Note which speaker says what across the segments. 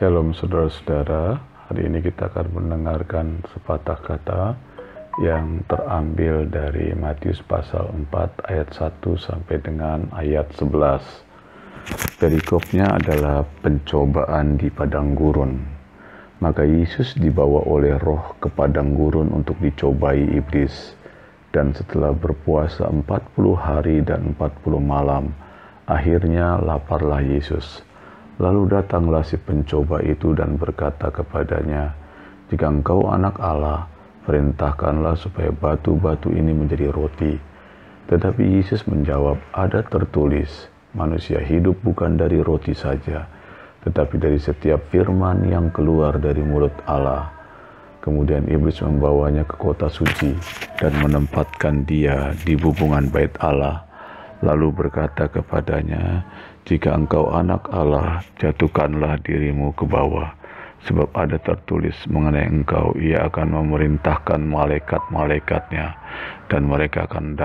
Speaker 1: Shalom saudara-saudara, hari ini kita akan mendengarkan sepatah kata yang terambil dari Matius pasal 4 ayat 1 sampai dengan ayat 11. Perikopnya adalah pencobaan di padang gurun. Maka Yesus dibawa oleh Roh ke padang gurun untuk dicobai iblis. Dan setelah berpuasa 40 hari dan 40 malam, akhirnya laparlah Yesus. Lalu datanglah si pencoba itu dan berkata kepadanya, "Jika engkau anak Allah, perintahkanlah supaya batu-batu ini menjadi roti." Tetapi Yesus menjawab, "Ada tertulis, manusia hidup bukan dari roti saja, tetapi dari setiap firman yang keluar dari mulut Allah." Kemudian iblis membawanya ke kota suci dan menempatkan dia di bubungan bait Allah. Lalu berkata kepadanya, "Jika engkau anak Allah, jatuhkanlah dirimu ke bawah. Sebab ada tertulis mengenai engkau, ia akan memerintahkan malaikat-malaikatnya, dan mereka akan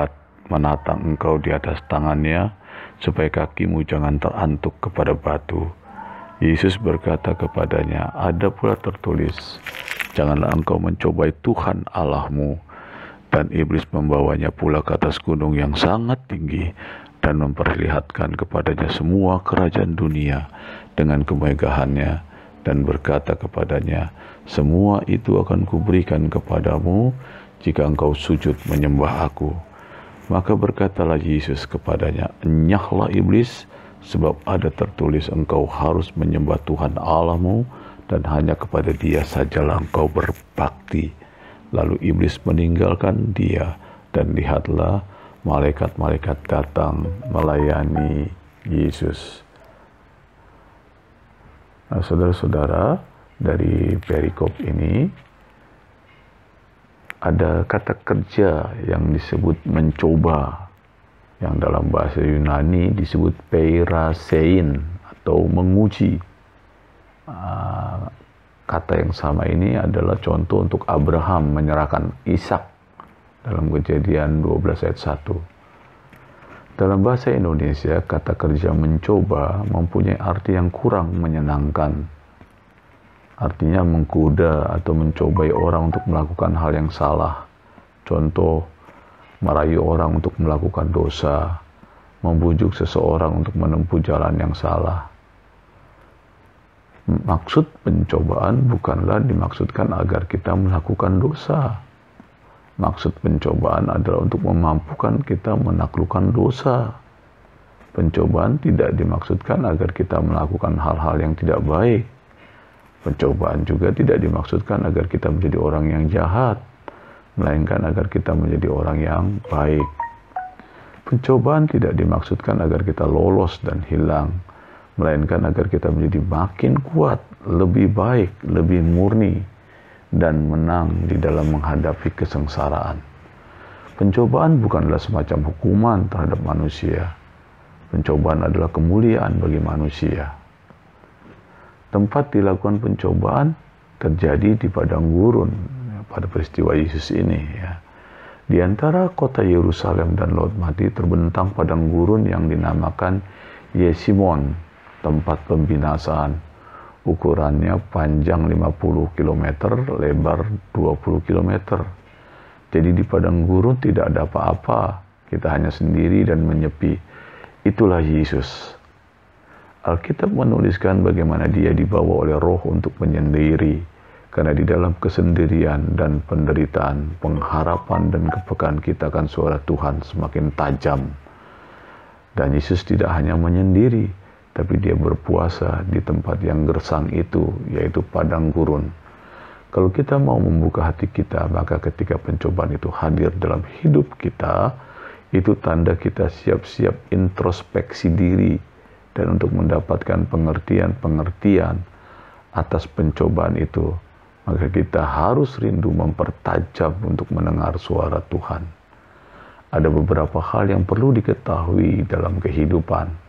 Speaker 1: menatang engkau di atas tangannya, supaya kakimu jangan terantuk kepada batu." Yesus berkata kepadanya, "Ada pula tertulis, janganlah engkau mencobai Tuhan Allahmu." Dan iblis membawanya pula ke atas gunung yang sangat tinggi dan memperlihatkan kepadanya semua kerajaan dunia dengan kemegahannya, dan berkata kepadanya, "Semua itu akan kuberikan kepadamu jika engkau sujud menyembah aku." Maka berkatalah Yesus kepadanya, "Enyahlah iblis, sebab ada tertulis engkau harus menyembah Tuhan Allahmu, dan hanya kepada Dia sajalah engkau berbakti." Lalu iblis meninggalkan dia, dan lihatlah malaikat-malaikat datang melayani Yesus. Nah, saudara-saudara, dari perikop ini ada kata kerja yang disebut mencoba, yang dalam bahasa Yunani disebut peirasein atau menguji. Kata yang sama ini adalah contoh untuk Abraham menyerahkan Ishak dalam Kejadian 12 ayat 1. Dalam bahasa Indonesia, kata kerja mencoba mempunyai arti yang kurang menyenangkan. Artinya menggoda atau mencobai orang untuk melakukan hal yang salah. Contoh, merayu orang untuk melakukan dosa, membujuk seseorang untuk menempuh jalan yang salah. Maksud pencobaan bukanlah dimaksudkan agar kita melakukan dosa. Maksud pencobaan adalah untuk memampukan kita menaklukkan dosa. Pencobaan tidak dimaksudkan agar kita melakukan hal-hal yang tidak baik. Pencobaan juga tidak dimaksudkan agar kita menjadi orang yang jahat, melainkan agar kita menjadi orang yang baik. Pencobaan tidak dimaksudkan agar kita lolos dan hilang, melainkan agar kita menjadi makin kuat, lebih baik, lebih murni, dan menang di dalam menghadapi kesengsaraan. Pencobaan bukanlah semacam hukuman terhadap manusia. Pencobaan adalah kemuliaan bagi manusia. Tempat dilakukan pencobaan terjadi di padang gurun pada peristiwa Yesus ini. Di antara kota Yerusalem dan Laut Mati terbentang padang gurun yang dinamakan Yesimon, tempat pembinasaan. Ukurannya panjang 50 km, lebar 20 km. Jadi di padang gurun tidak ada apa-apa, kita hanya sendiri dan menyepi. Itulah Yesus. Alkitab menuliskan bagaimana dia dibawa oleh Roh untuk menyendiri, karena di dalam kesendirian dan penderitaan, pengharapan dan kepekaan kita akan suara Tuhan semakin tajam. Dan Yesus tidak hanya menyendiri, tapi dia berpuasa di tempat yang gersang itu, yaitu padang gurun. Kalau kita mau membuka hati kita, maka ketika pencobaan itu hadir dalam hidup kita, itu tanda kita siap-siap introspeksi diri, dan untuk mendapatkan pengertian-pengertian atas pencobaan itu, maka kita harus rindu mempertajam untuk mendengar suara Tuhan. Ada beberapa hal yang perlu diketahui dalam kehidupan.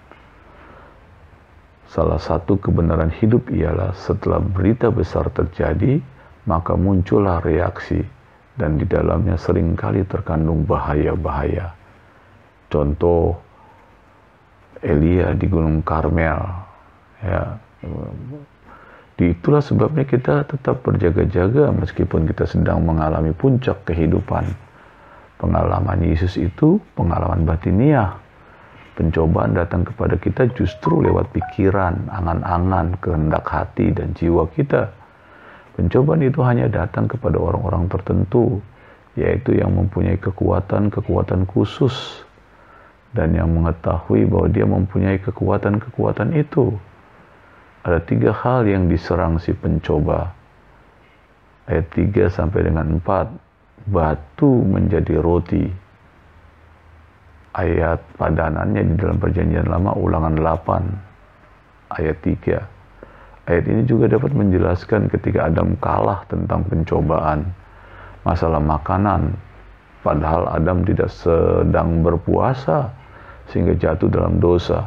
Speaker 1: Salah satu kebenaran hidup ialah setelah berita besar terjadi, maka muncullah reaksi, dan di dalamnya seringkali terkandung bahaya-bahaya. Contoh, Elia di Gunung Karmel, Itulah sebabnya kita tetap berjaga-jaga meskipun kita sedang mengalami puncak kehidupan. Pengalaman Yesus itu pengalaman batiniah. Pencobaan datang kepada kita justru lewat pikiran, angan-angan, kehendak hati, dan jiwa kita. Pencobaan itu hanya datang kepada orang-orang tertentu, yaitu yang mempunyai kekuatan-kekuatan khusus, dan yang mengetahui bahwa dia mempunyai kekuatan-kekuatan itu. Ada 3 hal yang diserang si pencoba. Ayat 3 sampai dengan 4, batu menjadi roti. Ayat padanannya di dalam perjanjian lama Ulangan 8 ayat 3. Ayat ini juga dapat menjelaskan ketika Adam kalah tentang pencobaan masalah makanan, padahal Adam tidak sedang berpuasa sehingga jatuh dalam dosa,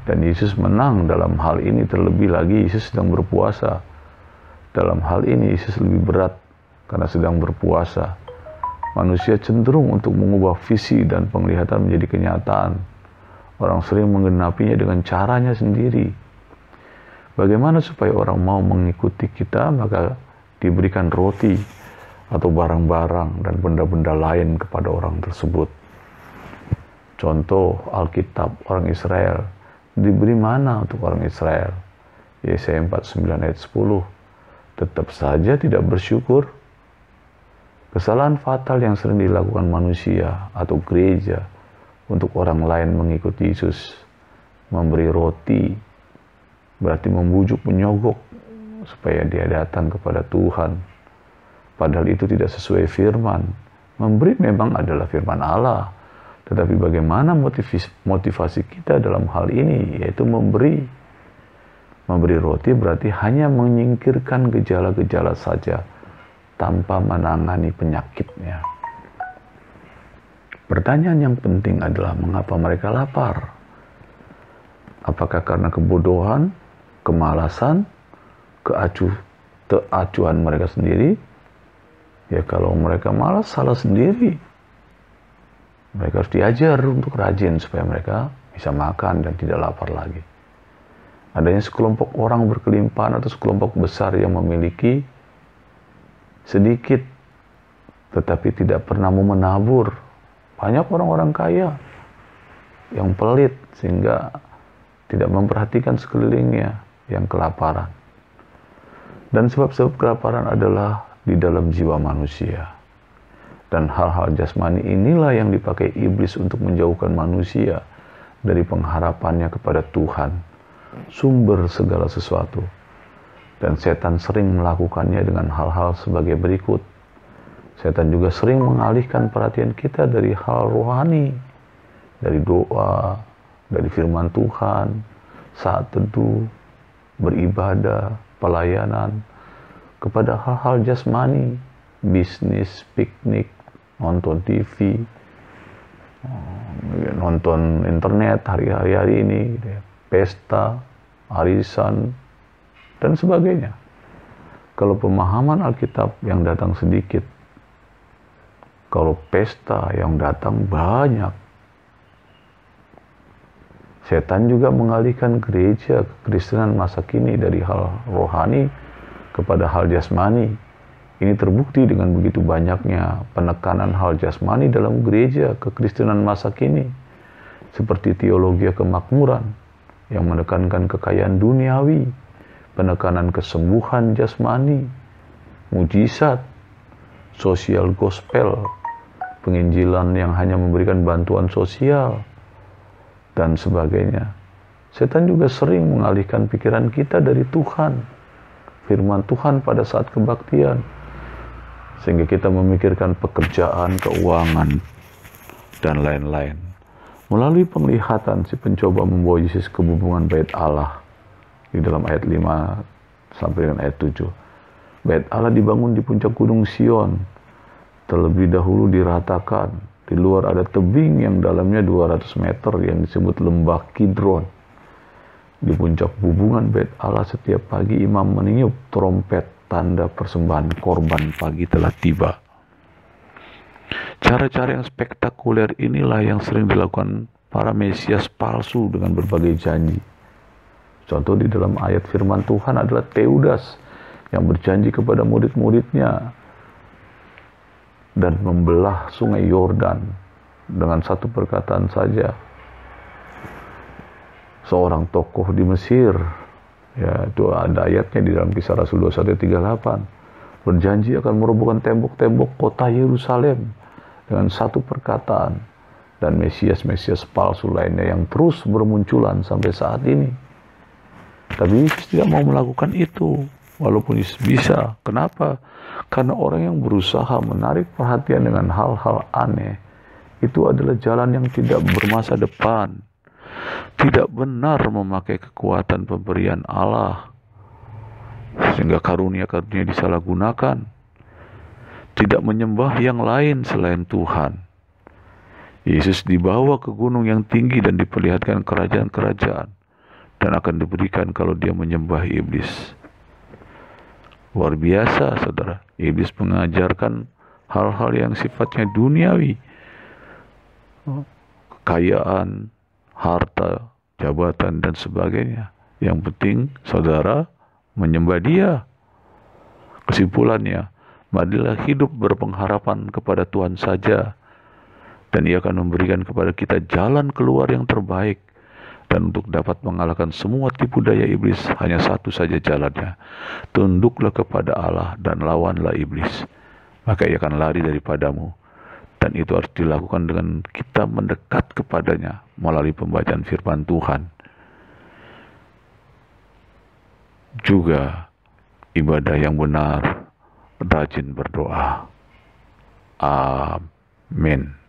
Speaker 1: dan Yesus menang dalam hal ini. Terlebih lagi Yesus sedang berpuasa. Dalam hal ini Yesus lebih berat karena sedang berpuasa. Manusia cenderung untuk mengubah visi dan penglihatan menjadi kenyataan. Orang sering menggenapinya dengan caranya sendiri. Bagaimana supaya orang mau mengikuti kita? Maka diberikan roti atau barang-barang dan benda-benda lain kepada orang tersebut. Contoh Alkitab orang Israel. Diberi mana untuk orang Israel? Yesaya 49 ayat 10. Tetap saja tidak bersyukur. Kesalahan fatal yang sering dilakukan manusia atau gereja untuk orang lain mengikuti Yesus. Memberi roti berarti membujuk, menyogok supaya dia datang kepada Tuhan. Padahal itu tidak sesuai firman. Memberi memang adalah firman Allah. Tetapi bagaimana motivasi kita dalam hal ini, yaitu memberi. Memberi roti berarti hanya menyingkirkan gejala-gejala saja, tanpa menangani penyakitnya. Pertanyaan yang penting adalah mengapa mereka lapar? Apakah karena kebodohan, kemalasan, keacuhan mereka sendiri? Ya kalau mereka malas, salah sendiri. Mereka harus diajar untuk rajin supaya mereka bisa makan dan tidak lapar lagi. Adanya sekelompok orang berkelimpahan atau sekelompok besar yang memiliki sedikit tetapi tidak pernah mau menabur. Banyak orang-orang kaya yang pelit sehingga tidak memperhatikan sekelilingnya yang kelaparan. Dan sebab-sebab kelaparan adalah di dalam jiwa manusia. Dan hal-hal jasmani inilah yang dipakai iblis untuk menjauhkan manusia dari pengharapannya kepada Tuhan, sumber segala sesuatu. Dan setan sering melakukannya dengan hal-hal sebagai berikut. Setan juga sering mengalihkan perhatian kita dari hal rohani, dari doa, dari firman Tuhan, saat teduh, beribadah, pelayanan, kepada hal-hal jasmani, bisnis, piknik, nonton TV, nonton internet hari-hari ini, pesta, arisan, dan sebagainya. Kalau pemahaman Alkitab yang datang sedikit, kalau pesta yang datang banyak, setan juga mengalihkan gereja kekristenan masa kini dari hal rohani kepada hal jasmani. Ini terbukti dengan begitu banyaknya penekanan hal jasmani dalam gereja kekristenan masa kini, seperti teologi kemakmuran yang menekankan kekayaan duniawi, penekanan kesembuhan jasmani, mujizat, sosial gospel, penginjilan yang hanya memberikan bantuan sosial, dan sebagainya. Setan juga sering mengalihkan pikiran kita dari Tuhan, firman Tuhan pada saat kebaktian, sehingga kita memikirkan pekerjaan, keuangan, dan lain-lain. Melalui penglihatan, si pencoba membawa Yesus ke hubungan bait Allah di dalam ayat 5 sampai dengan ayat 7. Bait Allah dibangun di puncak gunung Sion, terlebih dahulu diratakan. Di luar ada tebing yang dalamnya 200 meter yang disebut lembah Kidron. Di puncak hubungan bait Allah setiap pagi imam meniup trompet, tanda persembahan korban pagi telah tiba. Cara-cara yang spektakuler inilah yang sering dilakukan para mesias palsu dengan berbagai janji. Contoh di dalam ayat firman Tuhan adalah Teudas yang berjanji kepada murid-muridnya dan membelah sungai Yordan dengan satu perkataan saja. Seorang tokoh di Mesir, ya itu ada ayatnya di dalam Kisah Rasul 21:38, berjanji akan merobohkan tembok-tembok kota Yerusalem dengan satu perkataan, dan Mesias-Mesias palsu lainnya yang terus bermunculan sampai saat ini. Tapi Yesus tidak mau melakukan itu, walaupun Yesus bisa. Kenapa? Karena orang yang berusaha menarik perhatian dengan hal-hal aneh, itu adalah jalan yang tidak bermasa depan. Tidak benar memakai kekuatan pemberian Allah, sehingga karunia-karunia disalahgunakan. Tidak menyembah yang lain selain Tuhan. Yesus dibawa ke gunung yang tinggi dan diperlihatkan kerajaan-kerajaan, dan akan diberikan kalau dia menyembah iblis. Luar biasa, saudara. Iblis mengajarkan hal-hal yang sifatnya duniawi. Kekayaan, harta, jabatan, dan sebagainya. Yang penting, saudara, menyembah dia. Kesimpulannya, marilah hidup berpengharapan kepada Tuhan saja, dan Ia akan memberikan kepada kita jalan keluar yang terbaik. Dan untuk dapat mengalahkan semua tipu daya iblis, hanya satu saja jalannya. Tunduklah kepada Allah dan lawanlah iblis, maka ia akan lari daripadamu. Dan itu harus dilakukan dengan kita mendekat kepadanya melalui pembacaan firman Tuhan. Juga ibadah yang benar, rajin berdoa. Amin.